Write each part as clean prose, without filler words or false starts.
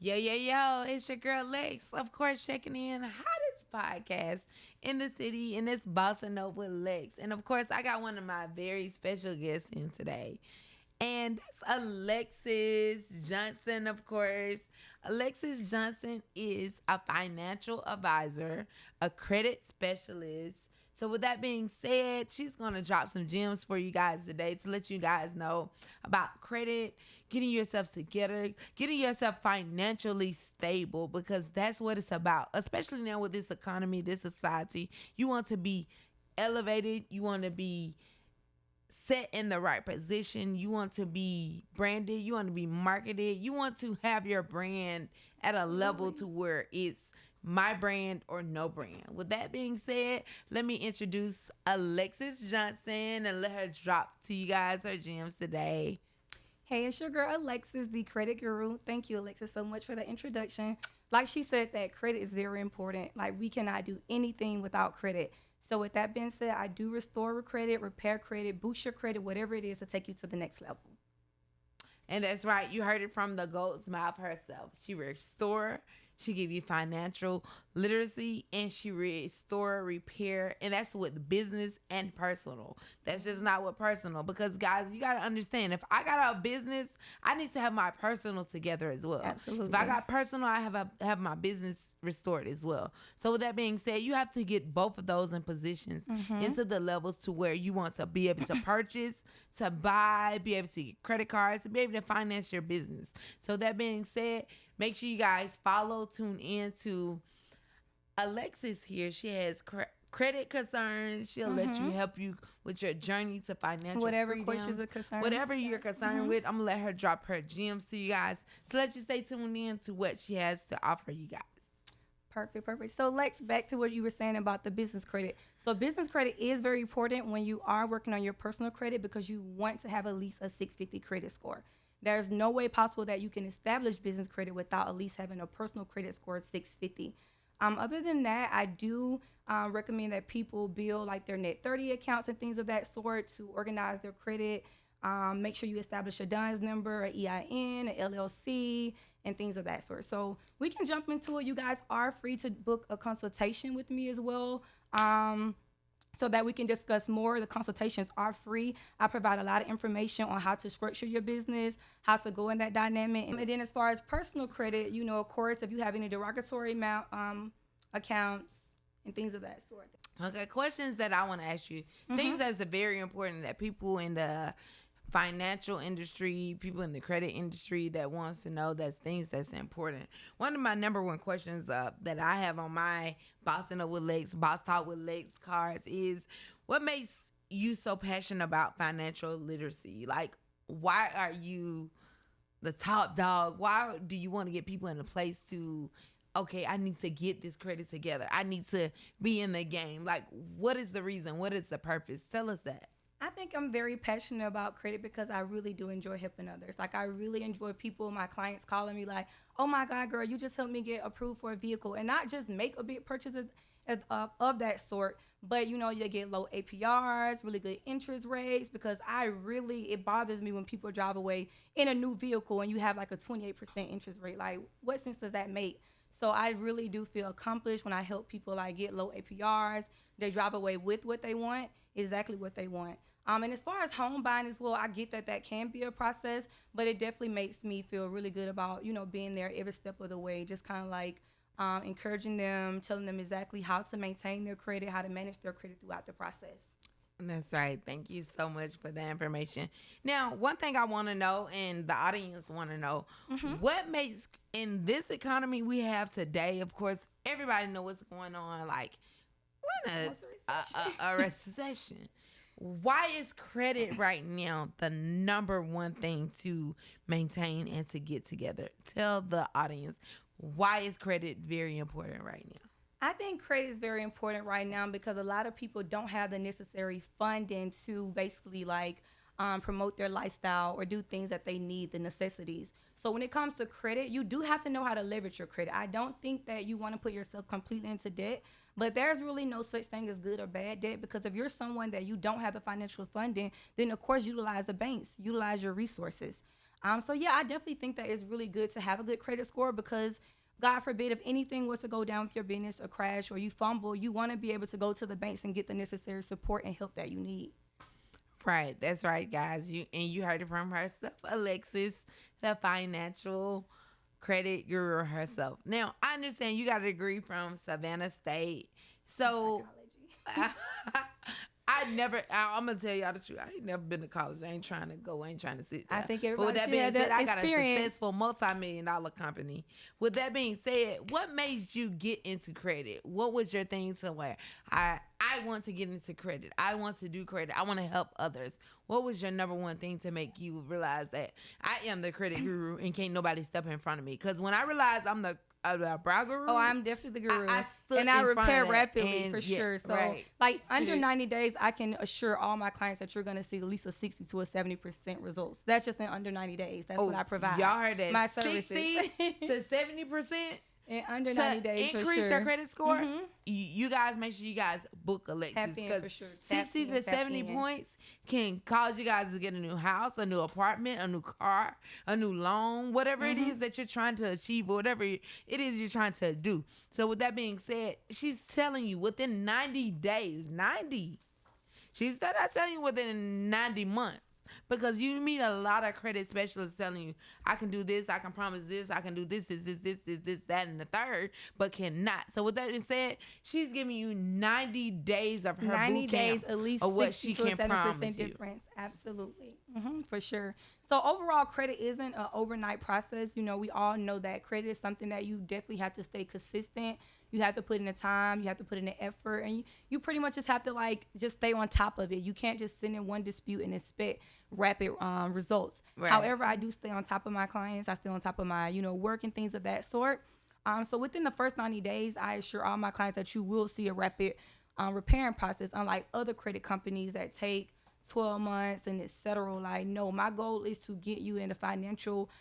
Yo, it's your girl Lex. Of course, checking in hottest podcast in the city, and it's Bossa Nova with Lex. And of course, I got one of my very special guests in today. And that's Alexis Johnson, of course. Alexis Johnson is a financial advisor, a credit specialist. So, with that being said, she's going to drop some gems for you guys today to let you guys know about credit, getting yourself together, getting yourself financially stable, because that's what it's about, especially now with this economy, this society. You want to be elevated, you want to be set in the right position. You want to be branded. You want to be marketed. You want to have your brand at a level to where it's my brand or no brand. With that being said, let me introduce Alexis Johnson and let her drop to you guys her gems today. Hey, it's your girl Alexis, the credit guru. Thank you, Alexis, so much for the introduction. Like she said, that credit is very important. Like, we cannot do anything without credit. So with that being said, I do restore credit, repair credit, boost your credit, whatever it is to take you to the next level. And that's right. You heard it from the goat's mouth herself. She restore. She give you financial literacy, and she restore, repair, and that's with business and personal. That's just not with personal, because guys, you got to understand, if I got a business, I need to have my personal together as well. Absolutely. If I got personal, I have my business restored as well. So with that being said, you have to get both of those in positions into the levels to where you want to be able to purchase, to buy, be able to get credit cards, to be able to finance your business. So that being said, make sure you guys follow, tune in to Alexis here. She has credit concerns. She'll let you help you with your journey to financial Whatever freedom. questions or concerns. Whatever you're concerned with, I'm going to let her drop her gems to you guys to let you stay tuned in to what she has to offer you guys. Perfect. So Lex, back to what you were saying about the business credit. So business credit is very important when you are working on your personal credit, because you want to have at least a 650 credit score. There's no way possible that you can establish business credit without at least having a personal credit score of 650. Other than that, I do recommend that people build like their net 30 accounts and things of that sort to organize their credit. Make sure you establish a DUNS number, a EIN, a LLC, and things of that sort. So we can jump into it. You guys are free to book a consultation with me as well, so that we can discuss more. The consultations are free. I provide a lot of information on how to structure your business, how to go in that dynamic. And then as far as personal credit, of course, if you have any derogatory amount accounts and things of that sort. Okay, questions that I want to ask you. Things that's very important that people in the financial industry, people in the credit industry that wants to know, that's things that's important. One of my number one questions that I have on my Boss Talk with Lex cards is, what makes you so passionate about financial literacy? Like, why are you the top dog? Why do you want to get people in a place to, okay, I need to get this credit together, I need to be in the game? Like, what is the reason? What is the purpose? Tell us that. I think I'm very passionate about credit because I really do enjoy helping others. Like, I really enjoy people, my clients calling me like, oh my God, girl, you just helped me get approved for a vehicle. And not just make a big purchase of that sort, but you get low APRs, really good interest rates, because it bothers me when people drive away in a new vehicle and you have like a 28% interest rate. Like, what sense does that make? So I really do feel accomplished when I help people like get low APRs. They drive away with what they want, exactly what they want. And as far as home buying as well, I get that can be a process, but it definitely makes me feel really good about, being there every step of the way, just kind of like encouraging them, telling them exactly how to maintain their credit, how to manage their credit throughout the process. That's right. Thank you so much for that information. Now, one thing I want to know, and the audience want to know, what makes, in this economy we have today, of course, everybody know what's going on, like, we're in a recession. Why is credit right now the number one thing to maintain and to get together? Tell the audience, why is credit very important right now? I think credit is very important right now because a lot of people don't have the necessary funding to basically promote their lifestyle or do things that they need, the necessities. So when it comes to credit, you do have to know how to leverage your credit. I don't think that you want to put yourself completely into debt, but there's really no such thing as good or bad debt, because if you're someone that you don't have the financial funding, then of course utilize the banks, utilize your resources. So yeah, I definitely think that it's really good to have a good credit score because God forbid if anything was to go down with your business or crash or you fumble, you want to be able to go to the banks and get the necessary support and help that you need. Right, that's right, guys. You heard it from herself, Alexis, the financial credit guru herself. Now, I understand you got a degree from Savannah State, In so psychology. I'm gonna tell y'all the truth. I ain't never been to college. I ain't trying to go. I ain't trying to sit I there. think But with everybody that should being have said, that I got a experience. successful multi-million-dollar company. With that being said, what made you get into credit? What was your thing to where I want to get into credit? I want to do credit. I want to help others. What was your number one thing to make you realize that I am the credit guru and can't nobody step in front of me? Because when I realized I'm the brow guru, Oh, I'm definitely the guru. I stood and I in front repair of that, rapidly and for yeah, sure. So, right. like under 90 days, I can assure all my clients that you're going to see at least a 60 to a 70% results. That's just in under 90 days. That's what I provide. Y'all heard that? My 60 services. to 70%. In under 90 days, increase for sure. your credit score. You guys make sure you guys book Alexis Tap in because for sure. 60 Tap to in, tap 70 in. points can cause you guys to get a new house, a new apartment, a new car, a new loan, whatever it is that you're trying to achieve or whatever it is you're trying to do. So with that being said, she's telling you within 90 days, 90. She's not telling you within 90 months. Because you meet a lot of credit specialists telling you, I can do this, I can promise this, I can do this, that, and the third, but cannot. So with that being said, she's giving you 90 days of her 90 boot days, camp at least of what 60 she to a can 70% promise you. difference. Absolutely. For sure. So overall, credit isn't an overnight process. You know, we all know that credit is something that you definitely have to stay consistent. You have to put in the time, you have to put in the effort, and you pretty much just have to just stay on top of it. You can't just sit in one dispute and expect rapid results. Right. However, I do stay on top of my clients. I stay on top of my, work and things of that sort. So within the first 90 days, I assure all my clients that you will see a rapid repairing process, unlike other credit companies that take 12 months and etc. Like, no, my goal is to get you in a financial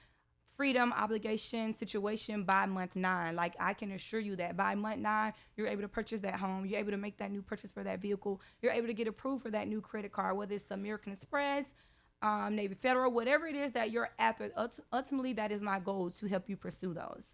freedom obligation situation by month 9. Like, I can assure you that by month 9, you're able to purchase that home. You're able to make that new purchase for that vehicle. You're able to get approved for that new credit card, whether it's American Express, Navy Federal, whatever it is that you're after. Ultimately, that is my goal, to help you pursue those.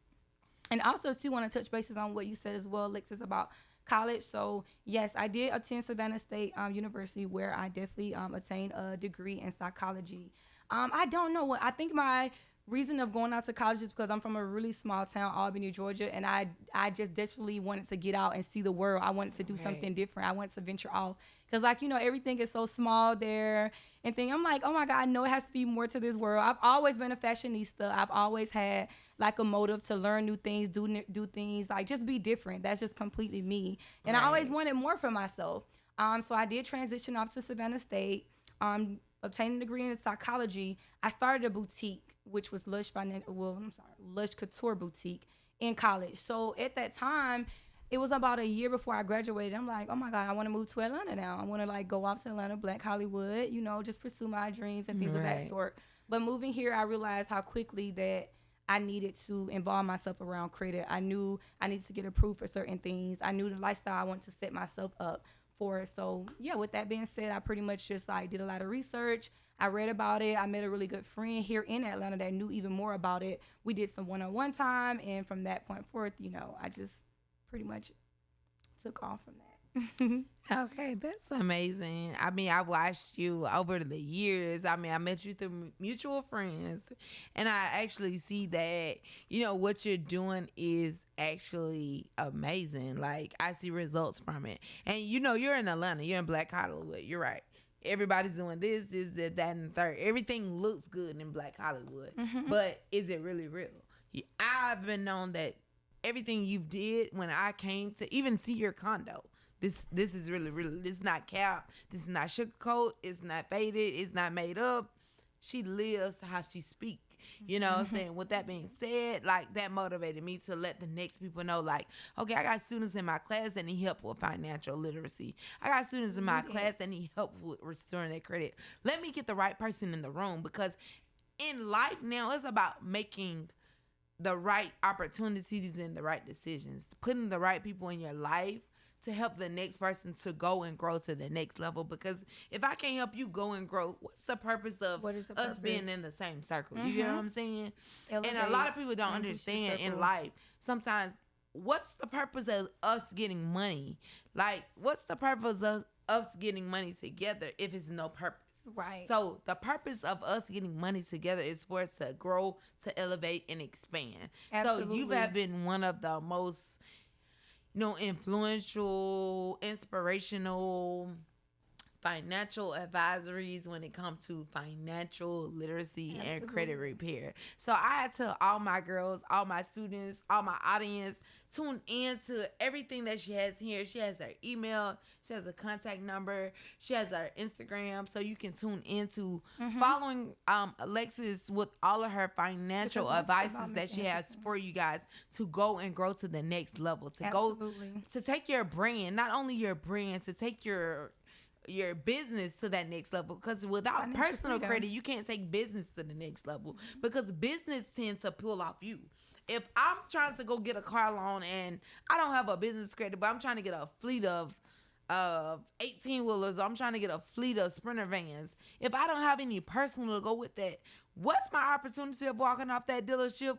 And also, too, want to touch bases on what you said as well, Alexis, about college. So, yes, I did attend Savannah State University, where I definitely attained a degree in psychology. I don't know what I think my reason of going out to college is because I'm from a really small town, Albany, Georgia, and I just desperately wanted to get out and see the world. I wanted to do something different. I wanted to venture off because, everything is so small there. And I'm like, oh my God, I know it has to be more to this world. I've always been a fashionista. I've always had a motive to learn new things, do things, just be different. That's just completely me. And I always wanted more for myself. So I did transition off to Savannah State, obtained a degree in psychology. I started a boutique, which was Lush Couture Boutique in college. So at that time, it was about a year before I graduated. I'm like, oh my God, I want to move to Atlanta now. I want to go off to Atlanta, Black Hollywood, just pursue my dreams and things of that sort. But moving here, I realized how quickly that I needed to involve myself around credit. I knew I needed to get approved for certain things. I knew the lifestyle I wanted to set myself up for. So yeah, with that being said, I pretty much just did a lot of research. I read about it. I met a really good friend here in Atlanta that knew even more about it. We did some one-on-one time, and from that point forth, I just pretty much took off from that. Okay, that's amazing. I watched you over the years. I met you through mutual friends, and I actually see that, what you're doing is actually amazing. Like, I see results from it. And, you're in Atlanta. You're in Black Hollywood. You're right. Everybody's doing this, that, and the third. Everything looks good in Black Hollywood. But is it really real? I've been known that everything you did when I came to even see your condo, this is really, really, this is not cap. This is not sugarcoat. It's not faded. It's not made up. She lives how she speaks. You know what I'm saying? With that being said, that motivated me to let the next people know, okay, I got students in my class that need help with financial literacy. I got students in my class that need help with restoring their credit. Let me get the right person in the room, because in life now, it's about making the right opportunities and the right decisions, putting the right people in your life to help the next person to go and grow to the next level. Because if I can't help you go and grow, what's the purpose of What is the us purpose? being in the same circle? You get what I'm saying? And a Elevate lot of people don't and push your understand in circle. life sometimes what's the purpose of us getting money? Like, what's the purpose of us getting money together if it's no purpose? Right. So the purpose of us getting money together is for it to grow, to elevate, and expand. So you Absolutely. have been one of the most, influential, inspirational financial advisories when it comes to financial literacy and credit repair. So I tell all my girls, all my students, all my audience, tune in to everything that she has here. She has her email, she has a contact number, she has her Instagram, so you can tune into following Alexis with all of her financial Because it's advices about that she making has interesting. for you guys to go and grow to the next level, to Absolutely. go to take your brand, not only your brand, to take your business to that next level, because without Financial personal freedom. credit you can't take business to the next level, because business tends to pull off you. If I'm trying to go get a car loan and I don't have a business credit, but I'm trying to get a fleet of 18 wheelers, or I'm trying to get a fleet of Sprinter vans, if I don't have any personal to go with that, what's my opportunity of walking off that dealership?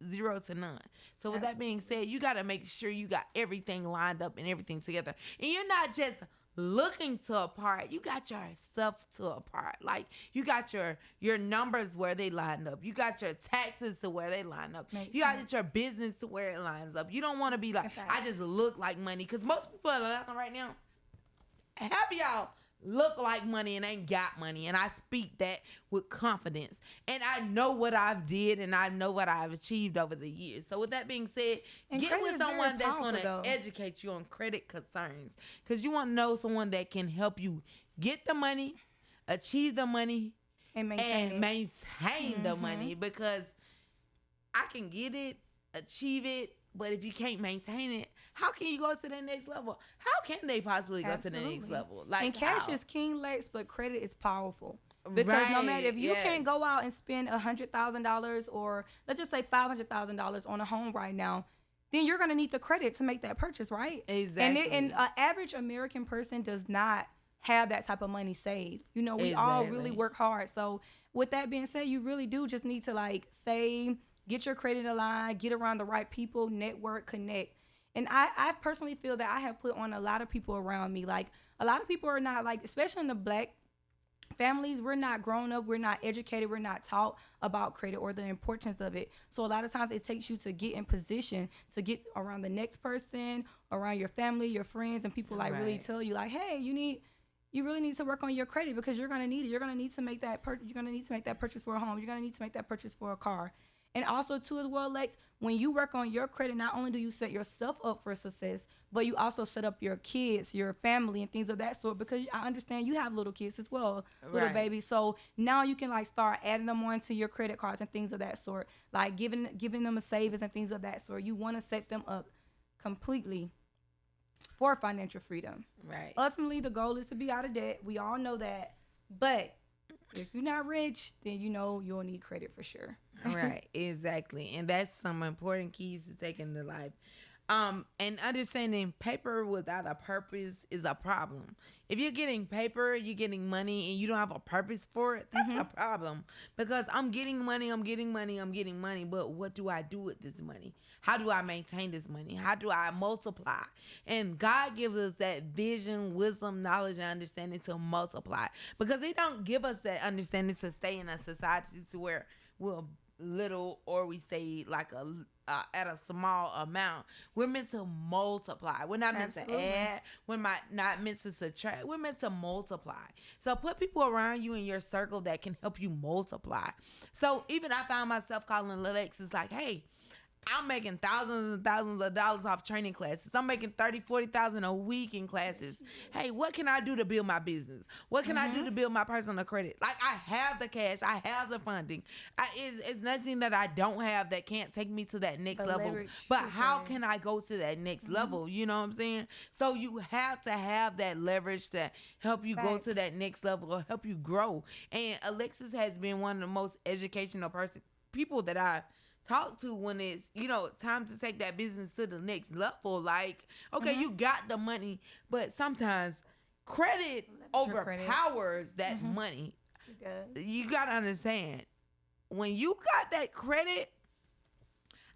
Zero to none. So with that being said, you got to make sure you got everything lined up and everything together, and you're not just looking to a part, you got your stuff to a part. Like, you got your numbers where they line up, you got your taxes to where they line up, Makes you got sense. your business to where it lines up. You don't want to be like, Fact. I just look like money, because most people are like right now, half of y'all look like money and ain't got money, and I speak that with confidence, and I know what I've did and I know what I've achieved over the years. So with that being said, And get credit with is very someone that's powerful, going to though. educate you on credit concerns, because you want to know someone that can help you get the money, achieve the money, And maintain and it. maintain the money, because I can get it, achieve it, but if you can't maintain it, how can you go to the next level? How can they possibly go to the next Absolutely. level? Like, And cash how? is king, Lex, but credit is powerful. Because no matter, Right, if you yes. can't go out and spend $100,000, or let's just say $500,000 on a home right now, then you're gonna need the credit to make that purchase, right? Exactly. And an average American person does not have that type of money saved. We all really Exactly. work hard. So with that being said, you really do just need to like save, get your credit aligned, get around the right people, network, connect. And I personally feel that I have put on a lot of people around me. Like, a lot of people are not, like, especially in the Black families, we're not grown up, we're not educated, we're not taught about credit or the importance of it. So a lot of times it takes you to get in position to get around the next person, around your family, your friends, and people like really Right. tell you like, hey, you really need to work on your credit, because you're gonna need it. You're gonna need to make that you're gonna need to make that purchase for a home. You're gonna need to make that purchase for a car. And also too as well, Lex, when you work on your credit, not only do you set yourself up for success, but you also set up your kids, your family, and things of that sort. Because I understand you have little kids as well, little Right. babies. So now you can like start adding them onto your credit cards and things of that sort, like giving them a savings and things of that sort. You want to set them up completely for financial freedom. Right. Ultimately, the goal is to be out of debt. We all know that. But if you're not rich, then you'll need credit for sure. Right, exactly. And that's some important keys to taking to life. And understanding paper without a purpose is a problem. If you're getting paper, you're getting money, and you don't have a purpose for it, that's a problem. Because I'm getting money, but what do I do with this money? How do I maintain this money? How do I multiply? And God gives us that vision, wisdom, knowledge, and understanding to multiply. Because He don't give us that understanding to stay in a society to where we're little, or we stay like at a small amount. We're meant to multiply. We're not meant to Absolutely. add. We're not meant to subtract. We're meant to multiply. So put people around you in your circle that can help you multiply. So even I found myself calling Alexis like, hey, I'm making thousands and thousands of dollars off training classes. I'm making 30, 40,000 a week in classes. Hey, what can I do to build my business? What can I do to build my personal credit? Like, I have the cash. I have the funding. It's nothing that I don't have that can't take me to that next The level. leverage, But you're how saying. can I go to that next level? You know what I'm saying? So you have to have that leverage to help you go Facts. to that next level or help you grow. And Alexis has been one of the most educational people that I talk to when it's, time to take that business to the next level. Like, okay, you got the money, but sometimes credit Leverage your credit. overpowers that money. It does. You got to understand, when you got that credit,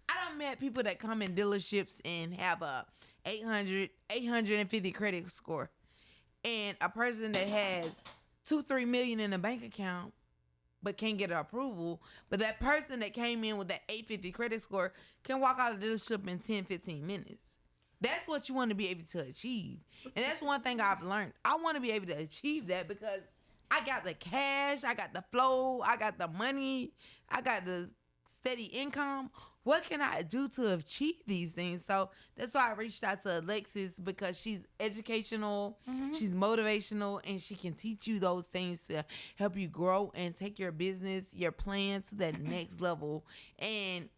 I done met people that come in dealerships and have a 850 credit score. And a person that has 2-3 million in a bank account but can't get an approval. But that person that came in with that 850 credit score can walk out of the dealership in 10-15 minutes. That's what you want to be able to achieve. And that's one thing I've learned. I want to be able to achieve that because I got the cash, I got the flow, I got the money, I got the steady income. What can I do to achieve these things? So that's why I reached out to Alexis, because she's educational, she's motivational, and she can teach you those things to help you grow and take your business, your plan to that next level. And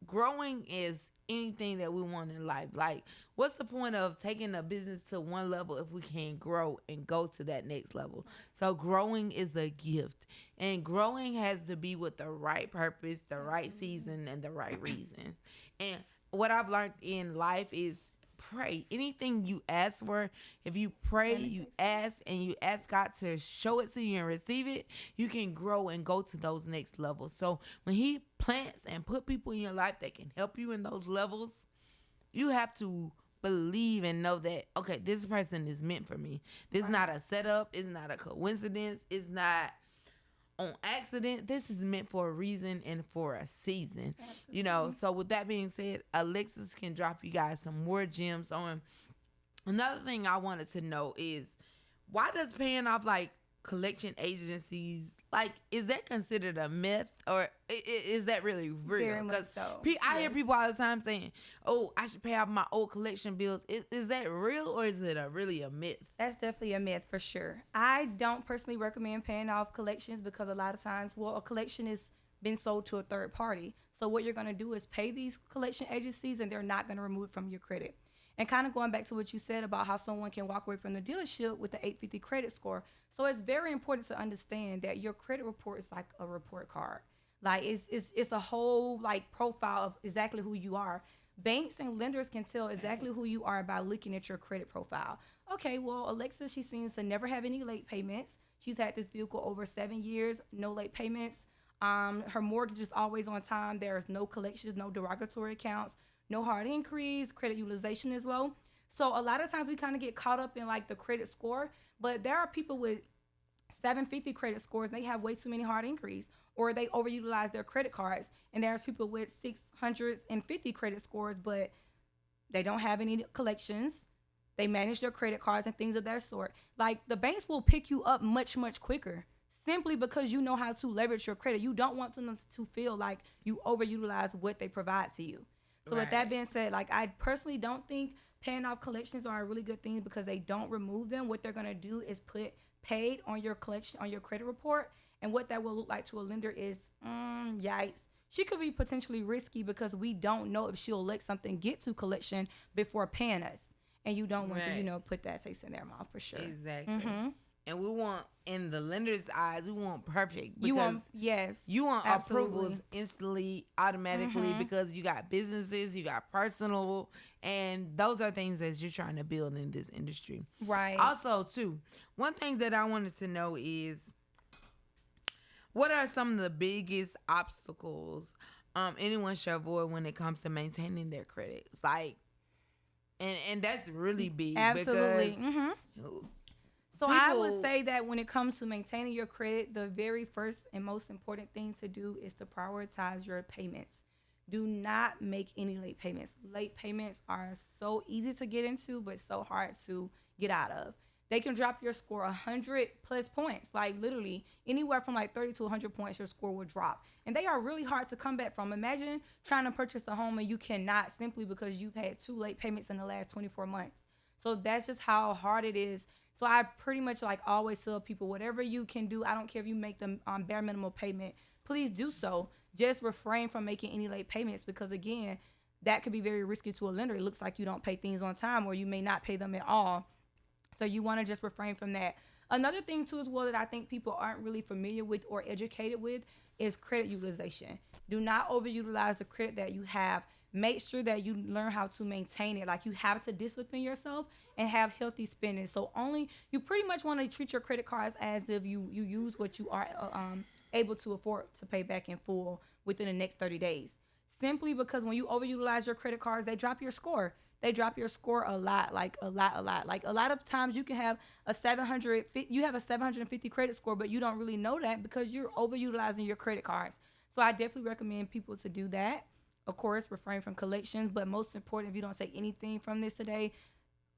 growing is anything that we want in life. Like, what's the point of taking a business to one level if we can't grow and go to that next level? So growing is a gift, and growing has to be with the right purpose, the right season, and the right reason. And what I've learned in life is pray. Anything you ask for, if you pray, you ask, and you ask God to show it to you and receive it, you can grow and go to those next levels. So when he plants and put people in your life that can help you in those levels, you have to believe and know that, okay, this person is meant for me. This is not a setup. It's not a coincidence. It's not on accident. This is meant for a reason and for a season. Absolutely. So with that being said, Alexis can drop you guys some more gems on. Another thing I wanted to know is, why does paying off like collection agencies, like, is that considered a myth, or is that really real? Very much so. I hear people all the time saying, oh, I should pay off my old collection bills. Is that real, or is it really a myth? That's definitely a myth for sure. I don't personally recommend paying off collections because a lot of times, a collection is been sold to a third party. So what you're going to do is pay these collection agencies, and they're not going to remove it from your credit. And kind of going back to what you said about how someone can walk away from the dealership with the 850 credit score. So it's very important to understand that your credit report is like a report card. Like it's a whole like profile of exactly who you are. Banks and lenders can tell exactly who you are by looking at your credit profile. Okay, well, Alexis, she seems to never have any late payments. She's had this vehicle over 7 years, no late payments. Her mortgage is always on time. There's no collections, no derogatory accounts, no hard increase. Credit utilization is low. So a lot of times we kind of get caught up in like the credit score, but there are people with 750 credit scores. They have way too many hard increase, or they overutilize their credit cards. And there's people with 650 credit scores, but they don't have any collections. They manage their credit cards and things of that sort. Like, the banks will pick you up much, much quicker simply because you know how to leverage your credit. You don't want them to feel like you overutilize what they provide to you. So with that being said, like, I personally don't think paying off collections are a really good thing because they don't remove them. What they're going to do is put paid on your collection, on your credit report. And what that will look like to a lender is, yikes. She could be potentially risky because we don't know if she'll let something get to collection before paying us. And you don't want to, put that taste in their mouth for sure. Exactly. And we want, in the lender's eyes, we want perfect. You want approvals instantly, automatically, because you got businesses, you got personal, and those are things that you're trying to build in this industry. Right. Also, too, one thing that I wanted to know is, what are some of the biggest obstacles anyone should avoid when it comes to maintaining their credits? Like, and that's really big. Absolutely. Because so I would say that when it comes to maintaining your credit, the very first and most important thing to do is to prioritize your payments. Do not make any late payments. Late payments are so easy to get into, but so hard to get out of. They can drop your score 100 plus points. Like, literally anywhere from like 30 to 100 points, your score will drop. And they are really hard to come back from. Imagine trying to purchase a home and you cannot, simply because you've had 2 late payments in the last 24 months. So that's just how hard it is. So I pretty much like always tell people, whatever you can do, I don't care if you make the bare minimum payment, please do so. Just refrain from making any late payments because, again, that could be very risky to a lender. It looks like you don't pay things on time, or you may not pay them at all. So you want to just refrain from that. Another thing too as well that I think people aren't really familiar with or educated with is credit utilization. Do not overutilize the credit that you have. Make sure that you learn how to maintain it. Like, you have to discipline yourself and have healthy spending. So only you pretty much want to treat your credit cards as if you use what you are able to afford to pay back in full within the next 30 days. Simply because when you overutilize your credit cards, they drop your score. They drop your score a lot, like a lot. Like, a lot of times you can have a 750 credit score, but you don't really know that because you're overutilizing your credit cards. So I definitely recommend people to do that. Of course, refrain from collections, but most important, if you don't take anything from this today,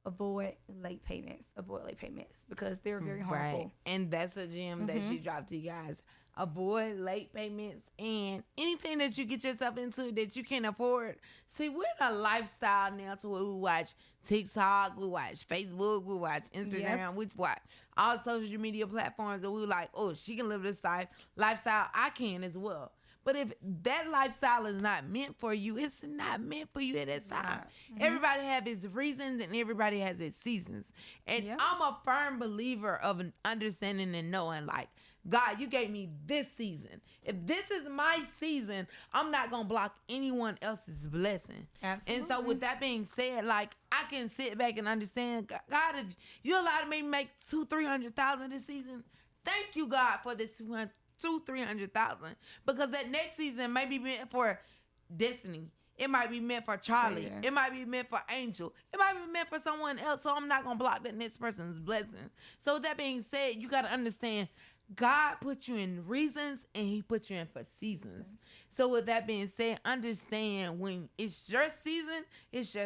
avoid late payments. Avoid late payments because they're very harmful. Right. And that's a gem that she dropped to you guys. Avoid late payments and anything that you get yourself into that you can't afford. See, we're in a lifestyle now to where we watch TikTok, we watch Facebook, we watch Instagram, we watch all social media platforms, and we like, oh, she can live this lifestyle. I can as well. But if that lifestyle is not meant for you, it's not meant for you at that time. Everybody have its reasons and everybody has its seasons. And I'm a firm believer of an understanding and knowing, like, God, you gave me this season. If this is my season, I'm not going to block anyone else's blessing. Absolutely. And so with that being said, like, I can sit back and understand, God, if you allowed me to make $200,000-$300,000 this season, thank you, God, for this $200,000-$300,000, because that next season may be meant for Destiny. It might be meant for Charlie. It might be meant for Angel. It might be meant for someone else. So I'm not gonna block that next person's blessings. So with that being said, you gotta understand, God put you in reasons and he put you in for seasons. So with that being said, understand when it's your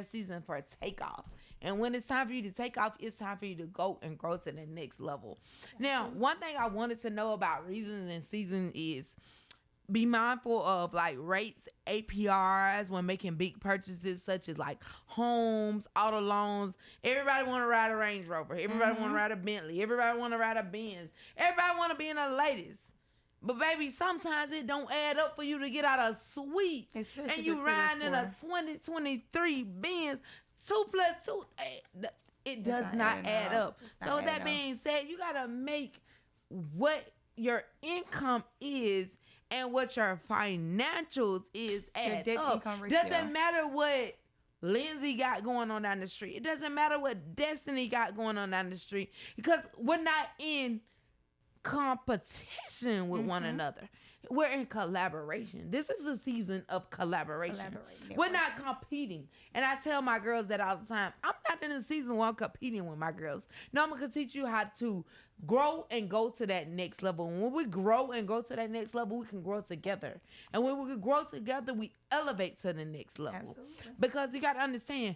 season for takeoff. And when it's time for you to take off, it's time for you to go and grow to the next level. Now, one thing I wanted to know about reasons and seasons is be mindful of like rates, APRs when making big purchases such as like homes, auto loans. Everybody want to ride a Range Rover. Everybody want to ride a Bentley. Everybody want to ride a Benz. Everybody want to be in the latest. But baby, sometimes it don't add up for you to get out a suite. Especially and you riding in a 2023 Benz. 2 + 2, it does not add up. So with that being said, you got to make what your income is and what your financials is add up. Doesn't matter what Lindsay got going on down the street. It doesn't matter what Destiny got going on down the street, because we're not in competition with one another. We're in collaboration. This is a season of collaboration. We're not competing. And I tell my girls that all the time. I'm not in a season where I'm competing with my girls. No, I'm going to teach you how to grow and go to that next level. And when we grow and go to that next level, we can grow together. And when we grow together, we elevate to the next level. Absolutely. Because you got to understand,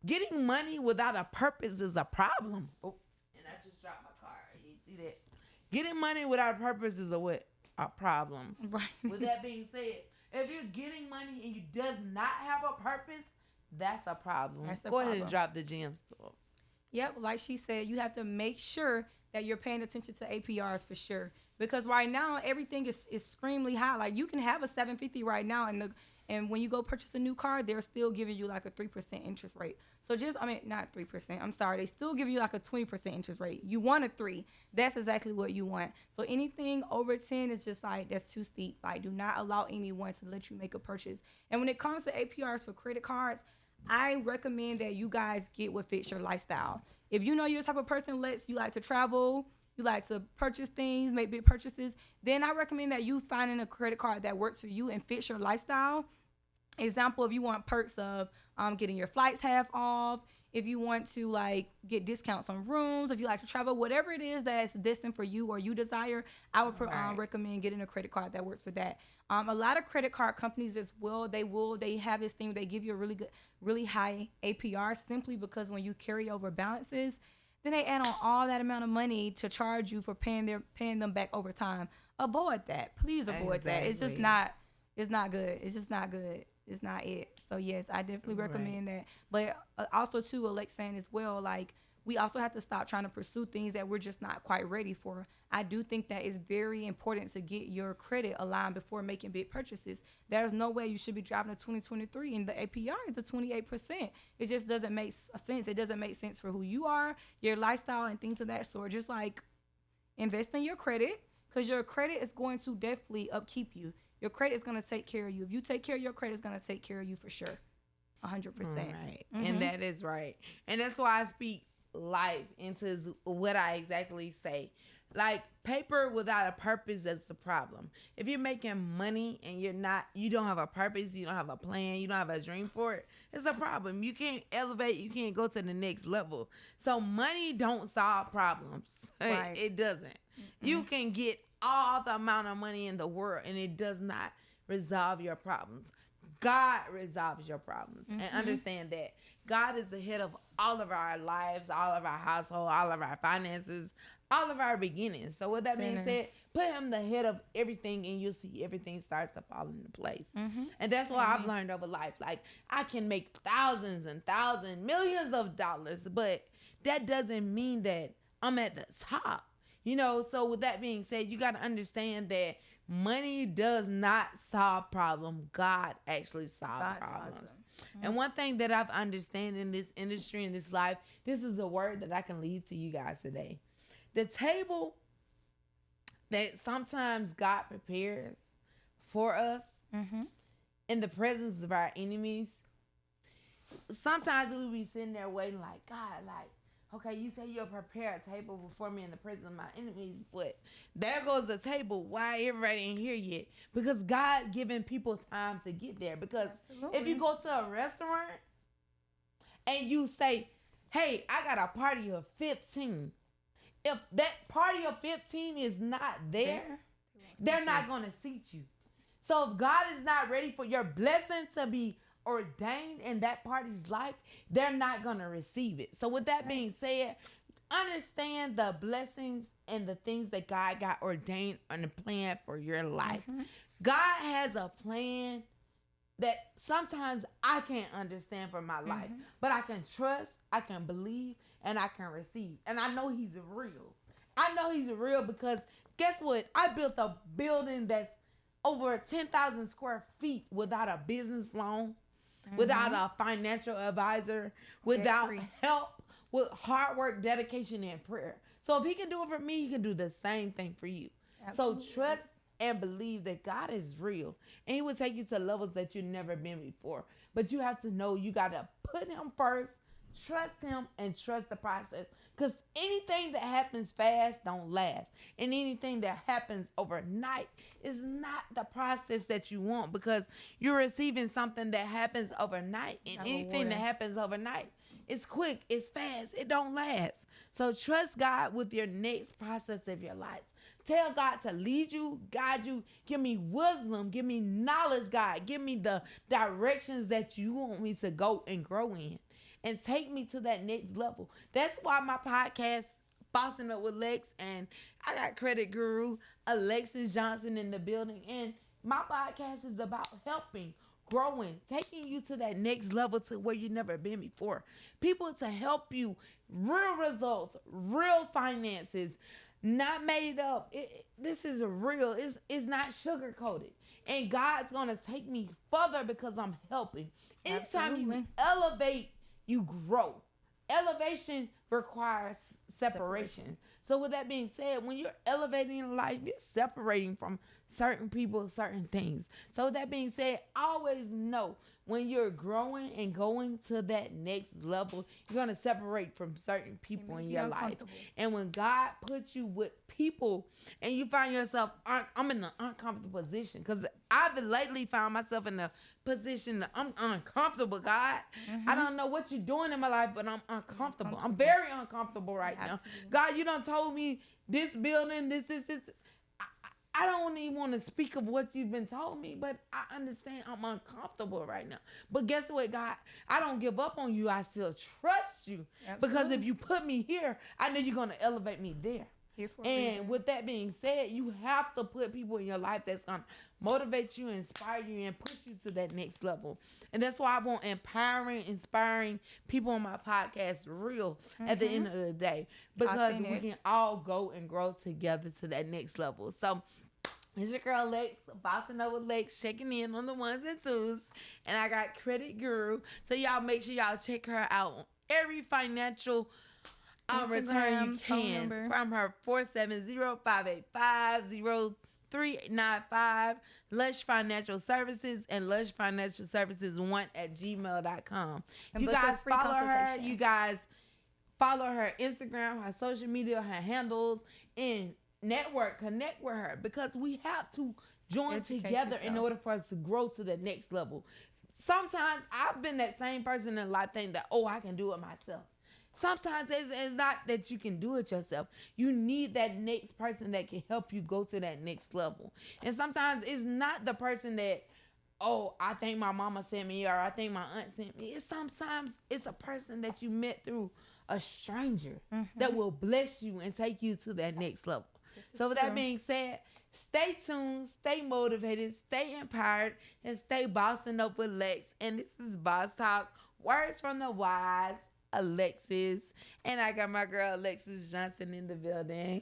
getting money without a purpose is a problem. Oh, and I just dropped my car. You see that? Getting money without a purpose is a problem. Right. With that being said, if you're getting money and you does not have a purpose, that's a problem. Go ahead and drop the gems. Yep, like she said, you have to make sure that you're paying attention to APRs for sure. Because right now everything is extremely high. Like, you can have a 750 right now, and when you go purchase a new car, they're still giving you like a 3% interest rate. So not 3%. I'm sorry. They still give you like a 20% interest rate. You want a 3. That's exactly what you want. So anything over 10 is just like, that's too steep. Like, do not allow anyone to let you make a purchase. And when it comes to APRs for credit cards, I recommend that you guys get what fits your lifestyle. If you know you're the type of person, you like to travel, you like to purchase things, make big purchases, then I recommend that you finding a credit card that works for you and fits your lifestyle. Example, if you want perks of getting your flights half off, if you want to like get discounts on rooms, if you like to travel, whatever it is that's destined for you or you desire, I would recommend getting a credit card that works for that. A lot of credit card companies as well, they have this thing, they give you a really high APR simply because when you carry over balances, then they add on all that amount of money to charge you for paying them back over time. Avoid that. Please avoid that. It's just not good. It's just not good. It's not it. So yes, I definitely recommend that. But also too, Alex saying as well, like, we also have to stop trying to pursue things that we're just not quite ready for. I do think that it's very important to get your credit aligned before making big purchases. There's no way you should be driving a 2023 and the APR is the 28%. It just doesn't make sense. It doesn't make sense for who you are, your lifestyle, and things of that sort. Just like Invest in your credit because your credit is going to definitely upkeep you. Your credit is going to take care of you. If you take care of your credit, it's going to take care of you for sure. 100%. Right. And that is right. And that's why I speak life into what I exactly say. Like, paper without a purpose, that's the problem. If you're making money and you don't have a purpose, you don't have a plan, you don't have a dream for it, it's a problem. You can't elevate, you can't go to the next level. So money don't solve problems. Right. It doesn't. You can get all the amount of money in the world and it does not resolve your problems. God resolves your problems. And understand that God is the head of all of our lives, all of our household, all of our finances, all of our beginnings. So with that being said, put him the head of everything and you'll see everything starts to fall into place. And that's what I've learned over life. Like, I can make thousands and thousands, millions of dollars, but that doesn't mean that I'm at the top. You know, so with that being said, you got to understand that money does not solve problems. God actually solves problems. And one thing that I've understand in this industry, in this life, this is a word that I can leave to you guys today. The table that sometimes God prepares for us in the presence of our enemies, sometimes we'll be sitting there waiting like, God, like, okay, you say you'll prepare a table before me in the presence of my enemies, but there goes the table. Why everybody ain't here yet? Because God giving people time to get there. Because if you go to a restaurant and you say, hey, I got a party of 15. If that party of 15 is not there, they're not going to seat you. So if God is not ready for your blessing to be ordained in that party's life, they're not going to receive it. So with that being said, understand the blessings and the things that God got ordained on the plan for your life. God has a plan that sometimes I can't understand for my life, but I can trust, I can believe, and I can receive. And I know he's real. I know he's real because guess what? I built a building that's over 10,000 square feet without a business loan, without a financial advisor, without help, with hard work, dedication, and prayer. So if he can do it for me, he can do the same thing for you. Absolutely. So trust and believe that God is real. And he will take you to levels that you've never been before. But you have to know you got to put him first, trust him, and trust the process. Because anything that happens fast don't last. And anything that happens overnight is not the process that you want, because you're receiving something that happens overnight. And anything that happens overnight, it's quick, it's fast, it don't last. So trust God with your next process of your life. Tell God to lead you, guide you. Give me wisdom. Give me knowledge, God. Give me the directions that you want me to go and grow in. And take me to that next level. That's why my podcast, Bossing Up with Lex, and I got Credit Guru Alexis Johnson in the building. And my podcast is about helping, growing, taking you to that next level to where you've never been before. People to help you, real results, real finances, not made up. This is real. It's not sugar coated. And God's going to take me further because I'm helping. Anytime you elevate, you grow. Elevation requires separation. So with that being said, when you're elevating in life, you're separating from certain people, certain things. So with that being said, always know when you're growing and going to that next level, you're going to separate from certain people in your life. And when God puts you with people and you find yourself, I'm in an uncomfortable position, because I've lately found myself in a position that I'm uncomfortable, God. I don't know what you're doing in my life, but I'm uncomfortable. I'm very uncomfortable right now. God, you done told me this building, this. I don't even want to speak of what you've been told me, but I understand I'm uncomfortable right now. But guess what, God? I don't give up on you. I still trust you. Absolutely. Because if you put me here, I know you're going to elevate me there. And with that being said, you have to put people in your life that's going to motivate you, inspire you, and push you to that next level. And that's why I want inspiring people on my podcast real at the end of the day, because we can all go and grow together to that next level. So it's your girl Lex, Bossing Up with Lex, checking in on the ones and twos. And I got Credit Guru. So y'all make sure y'all check her out on every financial return you Instagram, phone can number. from her 470-585-0395, Lush Financial Services, and Lush Financial Services 1@gmail.com. And You book guys a free follow her. consultation. You guys follow her Instagram, her social media, her handles, and connect with her, because we have to join Educate together in yourself. order for us to grow to the next level. Sometimes I've been that same person in life think that, oh, I can do it myself. Sometimes it's not that you can do it yourself. You need that next person that can help you go to that next level. And sometimes it's not the person that, oh, I think my mama sent me, or I think my aunt sent me. Sometimes it's a person that you met through a stranger that will bless you and take you to that next level. So with that true. being said, stay tuned, stay motivated, stay empowered, and stay bossing up with Lex. And this is Boss Talk, words from the wise, Alexis. And I got my girl Alexis Johnson in the building.